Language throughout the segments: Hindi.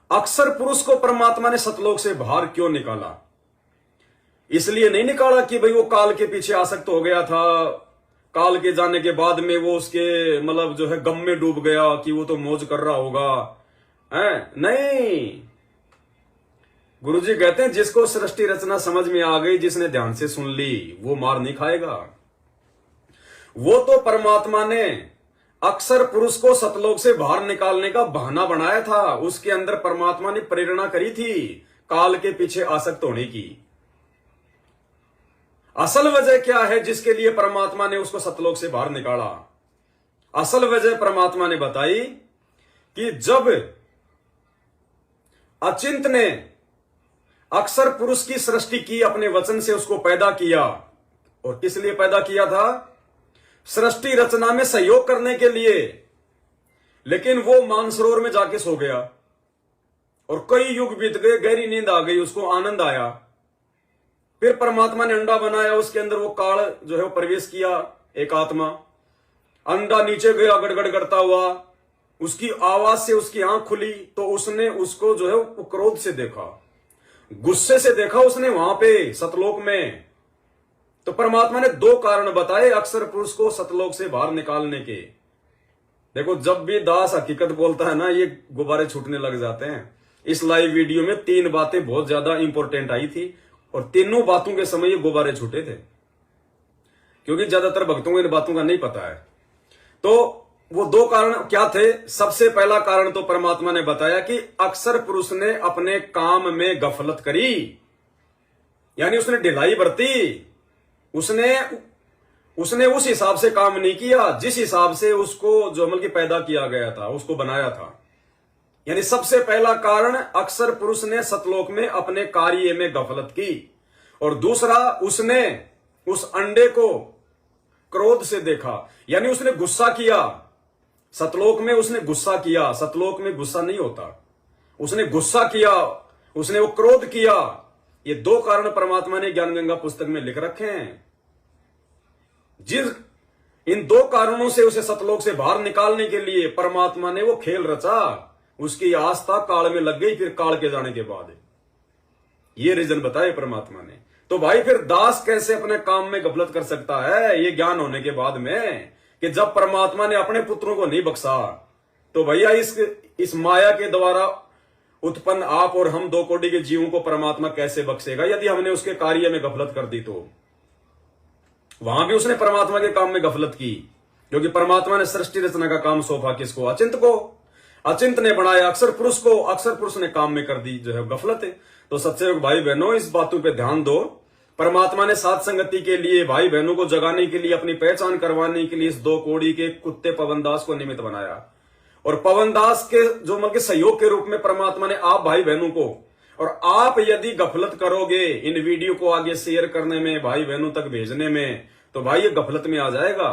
अक्सर पुरुष को परमात्मा ने सतलोक से बाहर क्यों निकाला? इसलिए नहीं निकाला कि भाई वो काल के पीछे आसक्त हो गया था, काल के जाने के बाद में वो उसके मतलब जो है गम में डूब गया कि वो तो मौज कर रहा होगा, है नहीं। गुरुजी कहते हैं जिसको सृष्टि रचना समझ में आ गई, जिसने ध्यान से सुन ली, वो मार नहीं खाएगा। वो तो परमात्मा ने अक्सर पुरुष को सतलोक से बाहर निकालने का बहाना बनाया था। उसके अंदर परमात्मा ने प्रेरणा करी थी काल के पीछे आसक्त होने की। असल वजह क्या है जिसके लिए परमात्मा ने उसको सतलोक से बाहर निकाला? असल वजह परमात्मा ने बताई कि जब अचिंत ने अक्सर पुरुष की सृष्टि की, अपने वचन से उसको पैदा किया, और किस लिए पैदा किया था? सृष्टि रचना में सहयोग करने के लिए। लेकिन वो मानसरोवर में जाके सो गया और कई युग बीत गए, गहरी नींद आ गई, उसको आनंद आया। फिर परमात्मा ने अंडा बनाया, उसके अंदर वो काल जो है वो प्रवेश किया, एक आत्मा। अंडा नीचे गया गड़गड़ करता हुआ, उसकी आवाज से उसकी आंख खुली तो उसने उसको जो है वो क्रोध से देखा, गुस्से से देखा उसने वहां पे सतलोक में। तो परमात्मा ने दो कारण बताए अक्सर पुरुष को सतलोक से बाहर निकालने के। देखो जब भी दास हकीकत बोलता है ना, ये गुब्बारे छूटने लग जाते हैं। इस लाइव वीडियो में 3 बातें बहुत ज्यादा इंपॉर्टेंट आई थी और तीनों बातों के समय ये गुब्बारे छूटे थे, क्योंकि ज्यादातर भक्तों को इन बातों का नहीं पता है। तो वो 2 कारण क्या थे? सबसे पहला कारण तो परमात्मा ने बताया कि अक्सर पुरुष ने अपने काम में गफलत करी, यानी उसने ढिलाई बरती। उसने उस हिसाब से काम नहीं किया जिस हिसाब से उसको जो अमल की पैदा किया गया था, उसको बनाया था। यानी सबसे पहला कारण अक्सर पुरुष ने सतलोक में अपने कार्य में गफलत की। और दूसरा, उसने उस अंडे को क्रोध से देखा, यानी उसने गुस्सा किया। सतलोक में उसने गुस्सा किया, सतलोक में गुस्सा नहीं होता। उसने गुस्सा किया, उसने वो क्रोध किया। ये 2 कारण परमात्मा ने ज्ञान गंगा पुस्तक में लिख रखे हैं। इन 2 कारणों से उसे सतलोक से बाहर निकालने के लिए परमात्मा ने वो खेल रचा। उसकी आस्था काल में लग गई, फिर काल के जाने के बाद ये रीजन बताए परमात्मा ने। तो भाई फिर दास कैसे अपने काम में गफलत कर सकता है ये ज्ञान होने के बाद में, कि जब परमात्मा ने अपने पुत्रों को नहीं बख्शा, तो भैया इस माया के द्वारा उत्पन्न आप और हम 2 कोटि के जीवों को परमात्मा कैसे बख्शेगा? यदि हमने उसके कार्य में गफलत कर दी तो वहां भी उसने परमात्मा के काम में गफलत की, क्योंकि परमात्मा ने सृष्टि रचना का काम सौंपा किसको? अचिंत को। अचिंत ने बनाया अक्सर पुरुष को, अक्सर पुरुष ने काम में कर दी जो है गफलत है। तो सच्चे भाई बहनों, इस बातों पे ध्यान दो। परमात्मा ने साथ संगति के लिए, भाई बहनों को जगाने के लिए, अपनी पहचान करवाने के लिए इस 2 कोड़ी के कुत्ते पवनदास को निमित्त बनाया। और पवनदास के जो मतलब सहयोग के रूप में परमात्मा ने आप भाई बहनों को, और आप यदि गफलत करोगे इन वीडियो को आगे शेयर करने में, भाई बहनों तक भेजने में, तो भाई ये गफलत में आ जाएगा।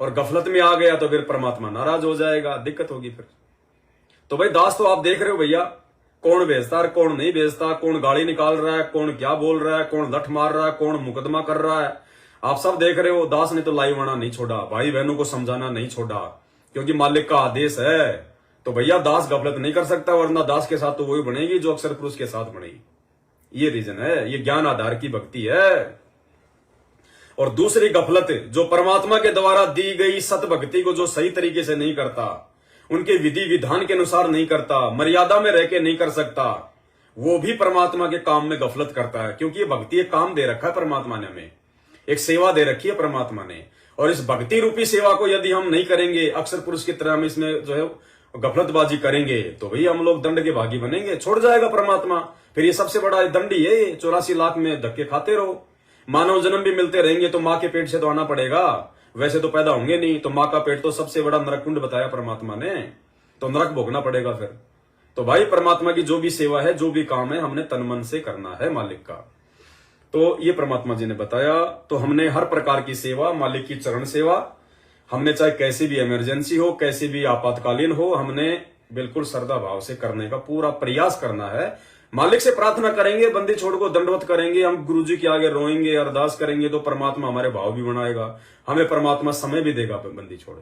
और गफलत में आ गया तो फिर परमात्मा नाराज हो जाएगा, दिक्कत होगी फिर। तो भाई दास तो आप देख रहे हो भैया, कौन भेजता है कौन नहीं भेजता, कौन गाली निकाल रहा है, कौन क्या बोल रहा है, कौन लठ मार रहा है, कौन मुकदमा कर रहा है, आप सब देख रहे हो। दास ने तो लाइव आना नहीं छोड़ा, भाई बहनों को समझाना नहीं छोड़ा, क्योंकि मालिक का आदेश है। तो भैया दास गफलत नहीं कर सकता, वरना दास के साथ तो वही बनेगी जो अक्सर पुरुष के साथ बनेगी। ये रीजन है, ये ज्ञान आधार की भक्ति है। और दूसरी गफलत, जो परमात्मा के द्वारा दी गई सत भक्ति को जो सही तरीके से नहीं करता, उनके विधि विधान के अनुसार नहीं करता, मर्यादा में रह के नहीं कर सकता, वो भी परमात्मा के काम में गफलत करता है। क्योंकि ये भक्ति एक काम दे रखा है परमात्मा ने, हमें एक सेवा दे रखी है परमात्मा ने। और इस भक्ति रूपी सेवा को यदि हम नहीं करेंगे, अक्सर पुरुष की तरह हम इसमें जो है गफलतबाजी करेंगे, तो भैया हम लोग दंड के भागी बनेंगे, छोड़ जाएगा परमात्मा। फिर ये सबसे बड़ा दंड ही है, 84 लाख में धक्के खाते रहो। मानव जन्म भी मिलते रहेंगे तो माँ के पेट से तो आना पड़ेगा, वैसे तो पैदा होंगे नहीं। तो माँ का पेट तो सबसे बड़ा नरक कुंड बताया परमात्मा ने, तो नरक भोगना पड़ेगा फिर। तो भाई परमात्मा की जो भी सेवा है, जो भी काम है, हमने तन मन से करना है मालिक का। तो ये परमात्मा जी ने बताया। तो हमने हर प्रकार की सेवा, मालिक की चरण सेवा, हमने चाहे कैसी भी इमरजेंसी हो, कैसी भी आपातकालीन हो, हमने बिल्कुल श्रद्धा भाव से करने का पूरा प्रयास करना है। मालिक से प्रार्थना करेंगे, बंदी छोड़ को दंडवत करेंगे, हम गुरुजी के आगे रोएंगे, अरदास करेंगे, तो परमात्मा हमारे भाव भी बनाएगा, हमें परमात्मा समय भी देगा बंदी छोड़।